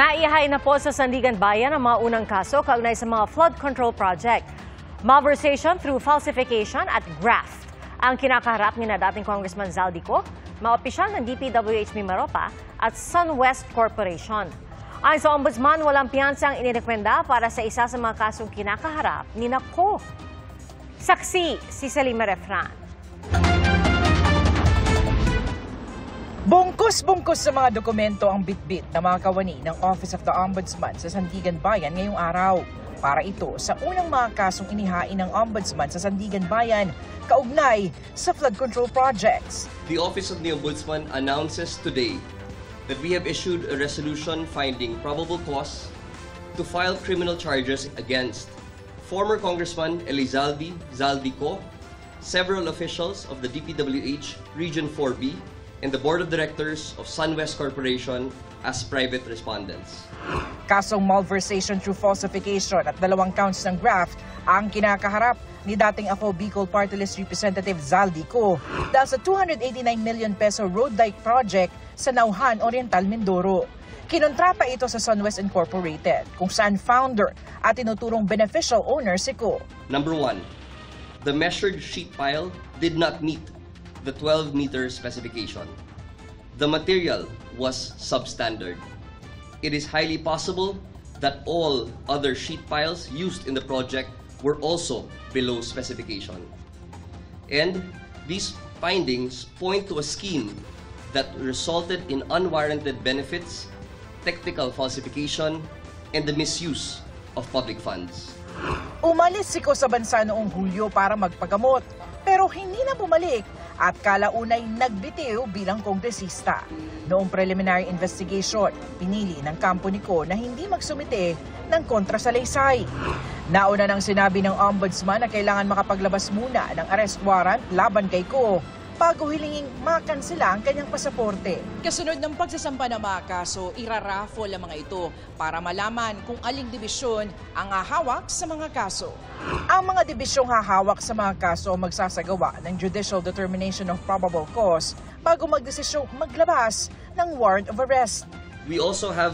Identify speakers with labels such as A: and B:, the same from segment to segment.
A: Naihain na po sa Sandigan Bayan ang mga unang kaso kaugnay sa mga flood control project. Malversation through falsification at graft ang kinakaharap ni na dating Congressman Zaldico, mga opisyal ng DPWH Mimaropa at SunWest Corporation. Ayon sa Ombudsman, walang piyansa ang inirekomenda para sa isa sa mga kasong kinakaharap ni Nako. Saksi si Salima Refran.
B: Bungkus-bungkus sa mga dokumento ang bitbit na mga kawani ng Office of the Ombudsman sa Sandigan Bayan ngayong araw. Para ito sa unang mga kasong inihain ng Ombudsman sa Sandigan Bayan kaugnay sa flood control projects.
C: The Office of the Ombudsman announces today that we have issued a resolution finding probable cause to file criminal charges against former Congressman Elizalde Zaldico, several officials of the DPWH Region 4B, and the Board of Directors of SunWest Corporation as private respondents.
B: Kasong malversation through falsification at 2 counts ng graft ang kinakaharap ni dating Ako Bicol Party List Representative Zaldico dahil sa 289 million peso road dike project sa Nauhan Oriental, Mindoro. Kinontrata ito sa SunWest Incorporated kung saan founder at tinuturong beneficial owner si Ko.
C: Number 1, the measured sheet pile did not meet the 12-meter specification. The material was substandard. It is highly possible that all other sheet piles used in the project were also below specification. And these findings point to a scheme that resulted in unwarranted benefits, technical falsification, and the misuse of public funds.
B: Umalis si Ko sa bansa noong Hulyo para magpagamot, pero hindi na bumalik at kalaunay nagbitiw bilang kongresista. Noong preliminary investigation, pinili ng kampo ni Ko na hindi magsumite ng kontrasalaysay. Nauna nang sinabi ng Ombudsman na kailangan makapaglabas muna ng arrest warrant laban kay Ko bago hilinging makansela ang kanyang pasaporte.
D: Kasunod ng pagsasampa ng mga kaso, iraraffle ang mga ito para malaman kung aling dibisyon ang hahawak sa mga kaso.
B: Ang mga dibisyong hahawak sa mga kaso magsasagawa ng judicial determination of probable cause bago magdesisyong maglabas ng warrant of arrest.
C: We also have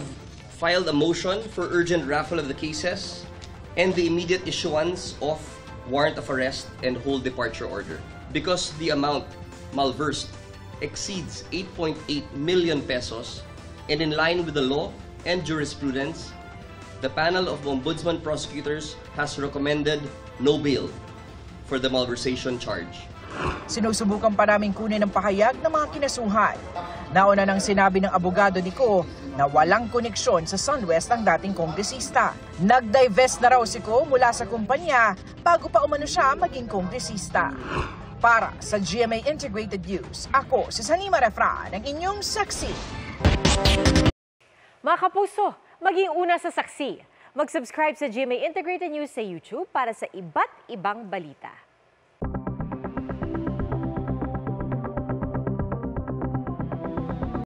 C: filed a motion for urgent raffle of the cases and the immediate issuance of warrant of arrest and whole departure order because the amount malversed exceeds 8.8 million pesos, and in line with the law and jurisprudence, the panel of Ombudsman prosecutors has recommended no bail for the malversation charge.
B: Sinusubukan pa namin kunin ang pahayag ng mga kinasuhan. Nauna nang sinabi ng abogado ni Ko na walang koneksyon sa SunWest ang dating kongresista. Nag-divest na raw si Ko mula sa kumpanya bago pa umano siya maging kongresista. Para sa GMA Integrated News, ako si Salima Refran, ang inyong saksi.
A: Mga kapuso, maging una sa saksi. Mag-subscribe sa GMA Integrated News sa YouTube para sa iba't ibang balita.